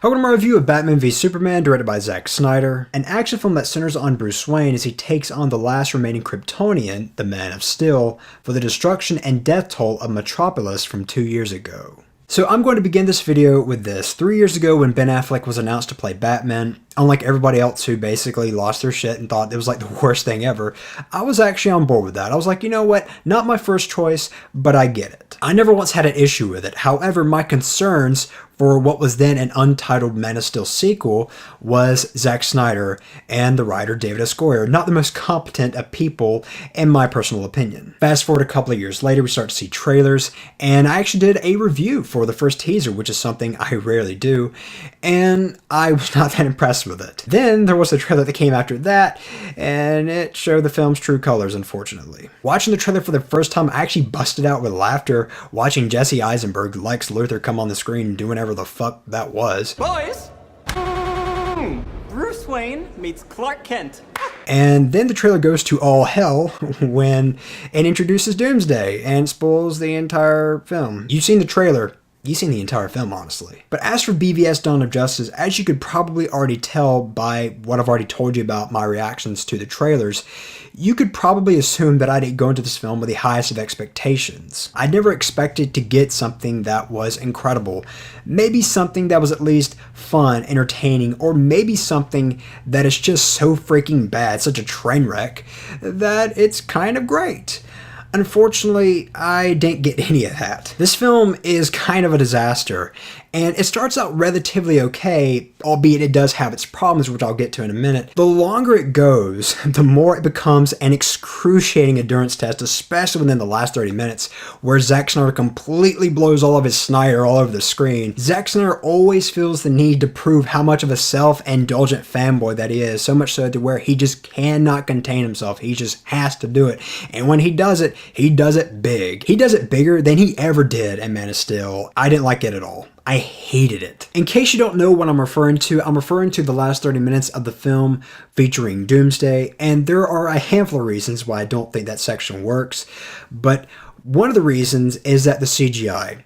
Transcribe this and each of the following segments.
Welcome to my review of Batman v Superman, directed by Zack Snyder, an action film that centers on Bruce Wayne as he takes on the last remaining Kryptonian, the Man of Steel, for the destruction and death toll of Metropolis from 2 years ago. So I'm going to begin this video with this. 3 years ago when Ben Affleck was announced to play Batman, unlike everybody else who basically lost their shit and thought it was like the worst thing ever, I was actually on board with that. I was like, you know what, not my first choice, but I get it. I never once had an issue with it. However, my concerns for what was then an untitled Man of Steel sequel was Zack Snyder and the writer David S. Goyer, not the most competent of people in my personal opinion. Fast forward a couple of years later, we start to see trailers, and I actually did a review for the first teaser, which is something I rarely do, and I was not that impressed with it. Then there was a trailer that came after that, and it showed the film's true colors, unfortunately. Watching the trailer for the first time, I actually busted out with laughter watching Jesse Eisenberg, Lex Luthor, come on the screen and do whatever the fuck that was. Boys! Bruce Wayne meets Clark Kent. And then the trailer goes to all hell when it introduces Doomsday and spoils the entire film. You've seen the trailer. You've seen the entire film, honestly. But as for BVS Dawn of Justice, as you could probably already tell by what I've already told you about my reactions to the trailers, you could probably assume that I didn't go into this film with the highest of expectations. I never expected to get something that was incredible. Maybe something that was at least fun, entertaining, or maybe something that is just so freaking bad, such a train wreck, that it's kind of great. Unfortunately, I didn't get any of that. This film is kind of a disaster, and it starts out relatively okay, albeit it does have its problems, which I'll get to in a minute. The longer it goes, the more it becomes an excruciating endurance test, especially within the last 30 minutes, where Zack Snyder completely blows all of his Snyder all over the screen. Zack Snyder always feels the need to prove how much of a self-indulgent fanboy that he is, so much so to where he just cannot contain himself. He just has to do it. And when he does it big. He does it bigger than he ever did in Man of Steel. I didn't like it at all. I hated it. In case you don't know what I'm referring to the last 30 minutes of the film featuring Doomsday, and there are a handful of reasons why I don't think that section works, but one of the reasons is that the CGI.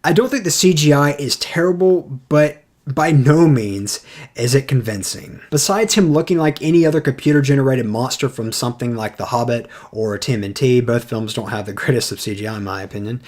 I don't think the CGI is terrible, but by no means is it convincing. Besides him looking like any other computer-generated monster from something like The Hobbit or TMNT, both films don't have the greatest of CGI in my opinion,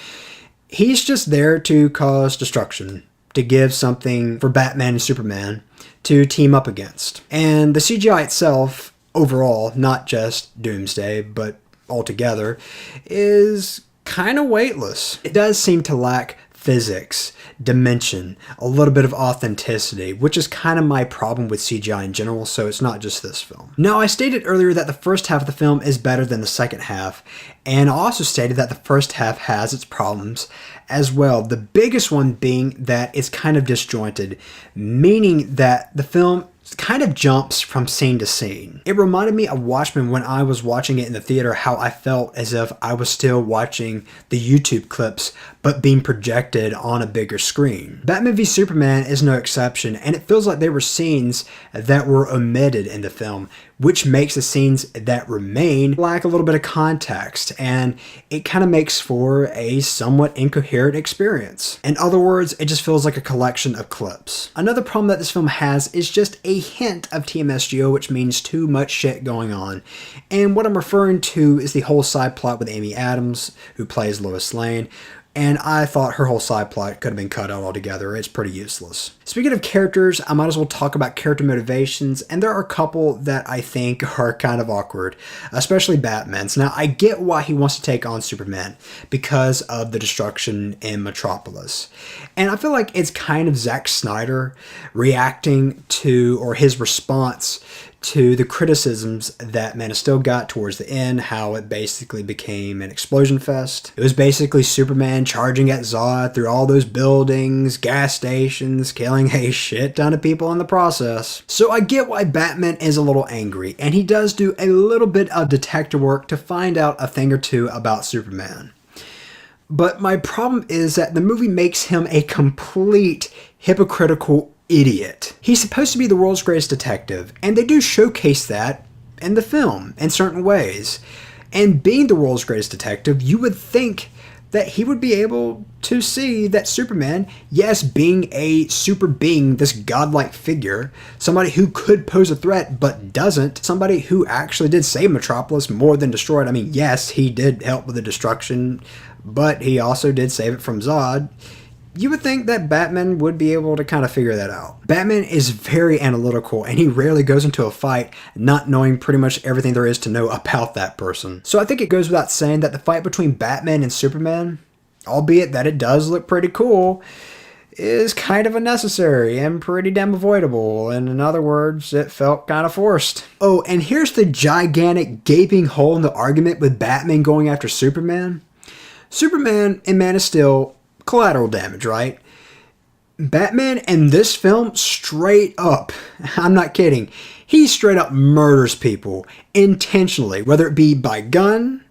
he's just there to cause destruction, to give something for Batman and Superman to team up against. And the CGI itself, overall, not just Doomsday, but altogether, is kind of weightless. It does seem to lack physics, dimension, a little bit of authenticity, which is kind of my problem with CGI in general, so it's not just this film. Now, I stated earlier that the first half of the film is better than the second half, and I also stated that the first half has its problems as well. The biggest one being that it's kind of disjointed, meaning that the film kind of jumps from scene to scene. It reminded me of Watchmen when I was watching it in the theater, how I felt as if I was still watching the YouTube clips, but being projected on a bigger screen. Batman v Superman is no exception, and it feels like there were scenes that were omitted in the film, which makes the scenes that remain lack a little bit of context, and it kind of makes for a somewhat incoherent experience. In other words, it just feels like a collection of clips. Another problem that this film has is just a hint of TMSGO, which means too much shit going on. And what I'm referring to is the whole side plot with Amy Adams, who plays Lois Lane, and I thought her whole side plot could have been cut out altogether. It's pretty useless. Speaking of characters, I might as well talk about character motivations, and there are a couple that I think are kind of awkward, especially Batman's. Now, I get why he wants to take on Superman, because of the destruction in Metropolis. And I feel like it's kind of Zack Snyder reacting to, or his response to the criticisms that Man of Steel got towards the end, how it basically became an explosion fest. It was basically Superman charging at Zod through all those buildings, gas stations, killing a shit ton of people in the process. So I get why Batman is a little angry, and he does do a little bit of detective work to find out a thing or two about Superman. But my problem is that the movie makes him a complete hypocritical idiot. He's supposed to be the world's greatest detective, and they do showcase that in the film in certain ways. And being the world's greatest detective, you would think that he would be able to see that Superman, yes, being a super being, this godlike figure, somebody who could pose a threat but doesn't, somebody who actually did save Metropolis more than destroy it. I mean, yes, he did help with the destruction, but he also did save it from Zod. You would think that Batman would be able to kind of figure that out. Batman is very analytical, and he rarely goes into a fight not knowing pretty much everything there is to know about that person. So I think it goes without saying that the fight between Batman and Superman, albeit that it does look pretty cool, is kind of unnecessary and pretty damn avoidable. And in other words, it felt kind of forced. Oh, and here's the gigantic gaping hole in the argument with Batman going after Superman. Superman in Man of Steel, collateral damage, right? Batman in this film straight up, I'm not kidding, he straight up murders people intentionally, whether it be by gun,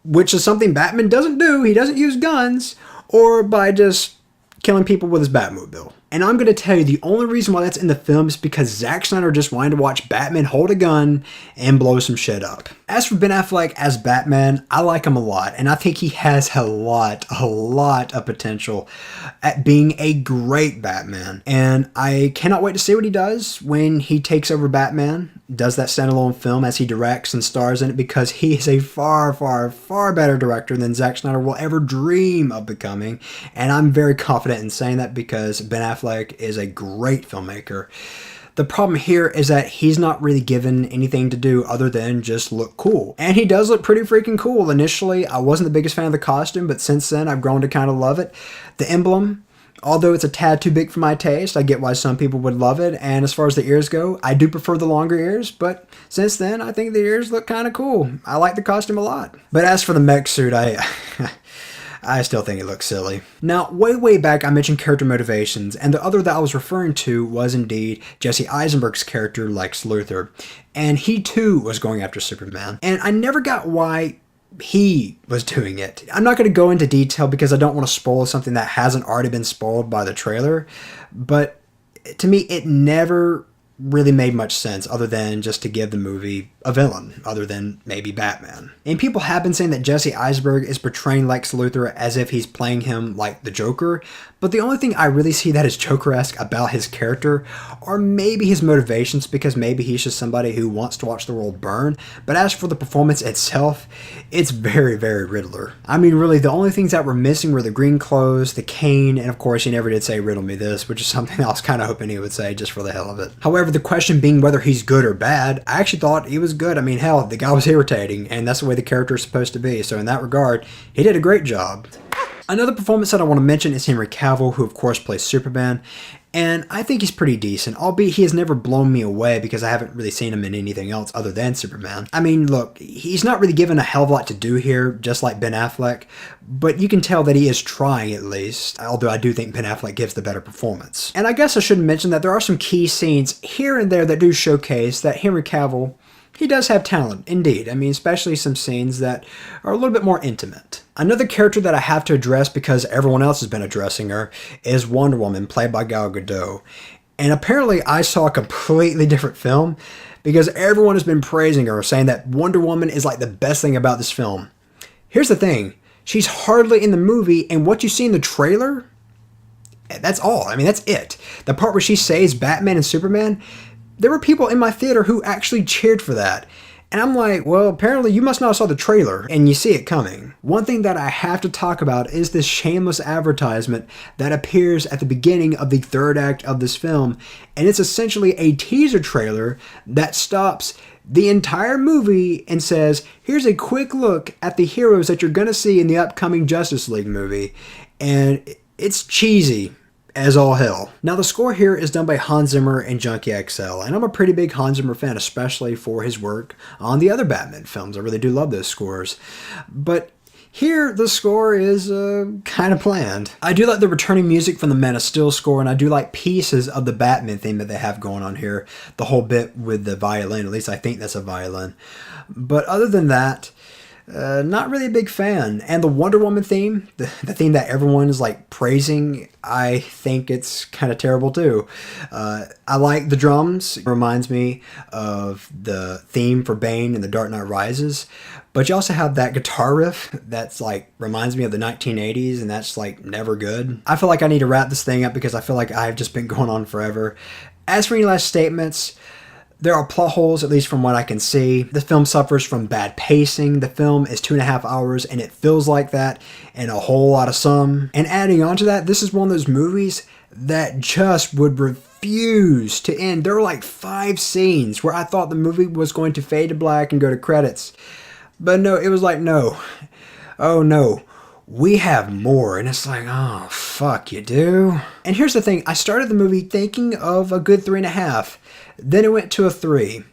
which is something Batman doesn't do, he doesn't use guns, or by just killing people with his Batmobile. And I'm going to tell you, the only reason why that's in the film is because Zack Snyder just wanted to watch Batman hold a gun and blow some shit up. As for Ben Affleck as Batman, I like him a lot, and I think he has a lot of potential at being a great Batman. And I cannot wait to see what he does when he takes over Batman, does that standalone film as he directs and stars in it, because he is a far better director than Zack Snyder will ever dream of becoming. And I'm very confident in saying that because Ben Affleck is a great filmmaker. The problem here is that he's not really given anything to do other than just look cool. And he does look pretty freaking cool. Initially, I wasn't the biggest fan of the costume, but since then, I've grown to kind of love it. The emblem, although it's a tad too big for my taste, I get why some people would love it. And as far as the ears go, I do prefer the longer ears, but since then, I think the ears look kind of cool. I like the costume a lot. But as for the mech suit, I still think it looks silly. Now, way back, I mentioned character motivations, and the other that I was referring to was indeed Jesse Eisenberg's character, Lex Luthor. And he too was going after Superman. And I never got why he was doing it. I'm not going to go into detail because I don't want to spoil something that hasn't already been spoiled by the trailer, but to me, it never really made much sense other than just to give the movie a villain, other than maybe Batman. And people have been saying that Jesse Eisenberg is portraying Lex Luthor as if he's playing him like the Joker, but the only thing I really see that is Joker-esque about his character are maybe his motivations, because maybe he's just somebody who wants to watch the world burn. But as for the performance itself, it's very Riddler. I mean, really, the only things that were missing were the green clothes, the cane, and of course he never did say riddle me this, which is something I was kind of hoping he would say just for the hell of it. However, the question being whether he's good or bad, I actually thought he was good. I mean, hell, the guy was irritating, and that's the way the character is supposed to be. So in that regard, he did a great job. Another performance that I want to mention is Henry Cavill, who of course plays Superman. And I think he's pretty decent, albeit he has never blown me away because I haven't really seen him in anything else other than Superman. I mean, look, he's not really given a hell of a lot to do here, just like Ben Affleck, but you can tell that he is trying at least, although I do think Ben Affleck gives the better performance. And I guess I should mention that there are some key scenes here and there that do showcase that Henry Cavill, he does have talent, indeed. I mean, especially some scenes that are a little bit more intimate. Another character that I have to address because everyone else has been addressing her is Wonder Woman, played by Gal Gadot. And apparently I saw a completely different film because everyone has been praising her, saying that Wonder Woman is like the best thing about this film. Here's the thing. She's hardly in the movie, and what you see in the trailer, that's all. I mean, that's it. The part where she saves Batman and Superman, there were people in my theater who actually cheered for that. And I'm like, well, apparently you must not have saw the trailer and you see it coming. One thing that I have to talk about is this shameless advertisement that appears at the beginning of the third act of this film. And it's essentially a teaser trailer that stops the entire movie and says, here's a quick look at the heroes that you're going to see in the upcoming Justice League movie. And it's cheesy as all hell. Now, the score here is done by Hans Zimmer and Junkie XL, and I'm a pretty big Hans Zimmer fan, especially for his work on the other Batman films. I really do love those scores. But here, the score is kind of bland. I do like the returning music from the Man of Steel score, and I do like pieces of the Batman theme that they have going on here. The whole bit with the violin, at least I think that's a violin. But other than that, Not really a big fan. And the Wonder Woman theme, the theme that everyone is like praising, I think it's kind of terrible too. I like the drums. It reminds me of the theme for Bane in The Dark Knight Rises. But you also have that guitar riff that's like reminds me of the 1980s, and that's like never good. I feel like I need to wrap this thing up because I feel like I've just been going on forever. As for any last statements, there are plot holes, at least from what I can see. The film suffers from bad pacing. The film is 2.5 hours, and it feels like that in a whole lot of some. And adding on to that, this is one of those movies that just would refuse to end. There were like 5 scenes where I thought the movie was going to fade to black and go to credits. But no, it was like, no. Oh no. We have more. And it's like, oh, fuck, you do? And here's the thing. I started the movie thinking of a good 3.5. Then it went to a 3.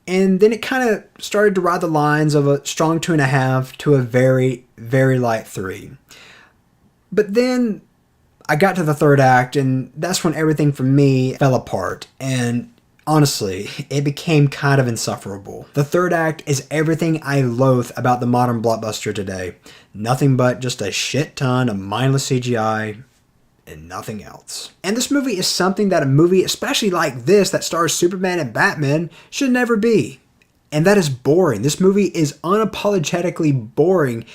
And then it kind of started to ride the lines of a strong 2.5 to a very, very light 3. But then I got to the third act, and that's when everything for me fell apart. And honestly, it became kind of insufferable. The third act is everything I loathe about the modern blockbuster today. Nothing but just a shit ton of mindless CGI and nothing else. And this movie is something that a movie, especially like this, that stars Superman and Batman, should never be. And that is boring. This movie is unapologetically boring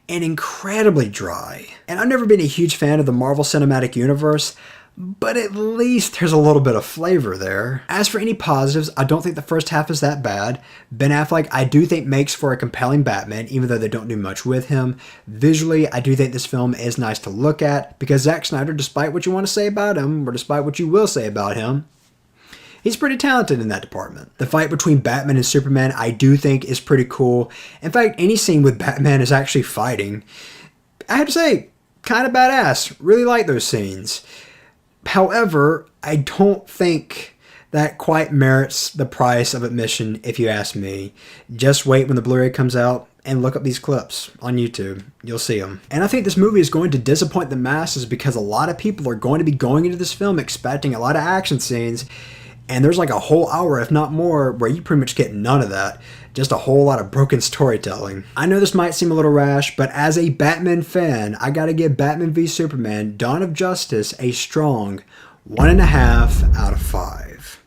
and incredibly dry. And I've never been a huge fan of the Marvel Cinematic Universe, but at least there's a little bit of flavor there. As for any positives, I don't think the first half is that bad. Ben Affleck, I do think, makes for a compelling Batman, even though they don't do much with him. Visually, I do think this film is nice to look at, because Zack Snyder, despite what you want to say about him, or despite what you will say about him, he's pretty talented in that department. The fight between Batman and Superman, I do think, is pretty cool. In fact, any scene with Batman is actually fighting, I have to say, kind of badass. Really like those scenes. However, I don't think that quite merits the price of admission, if you ask me. Just wait when the Blu-ray comes out and look up these clips on YouTube. You'll see them. And I think this movie is going to disappoint the masses because a lot of people are going to be going into this film expecting a lot of action scenes, and there's like a whole hour, if not more, where you pretty much get none of that. Just a whole lot of broken storytelling. I know this might seem a little rash, but as a Batman fan, I gotta give Batman v Superman Dawn of Justice a strong 1.5 out of 5.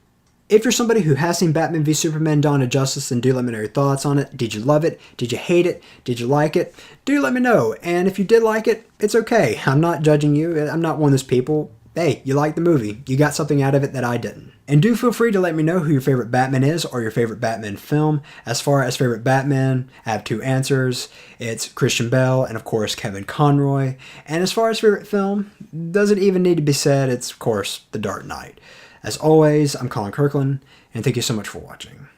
If you're somebody who has seen Batman v Superman Dawn of Justice, then do let me know your thoughts on it. Did you love it? Did you hate it? Did you like it? Do let me know. And if you did like it, it's okay. I'm not judging you. I'm not one of those people. Hey, you liked the movie. You got something out of it that I didn't. And do feel free to let me know who your favorite Batman is or your favorite Batman film. As far as favorite Batman, I have 2 answers. It's Christian Bale and, of course, Kevin Conroy. And as far as favorite film, doesn't even need to be said. It's, of course, The Dark Knight. As always, I'm Colin Kirkland, and thank you so much for watching.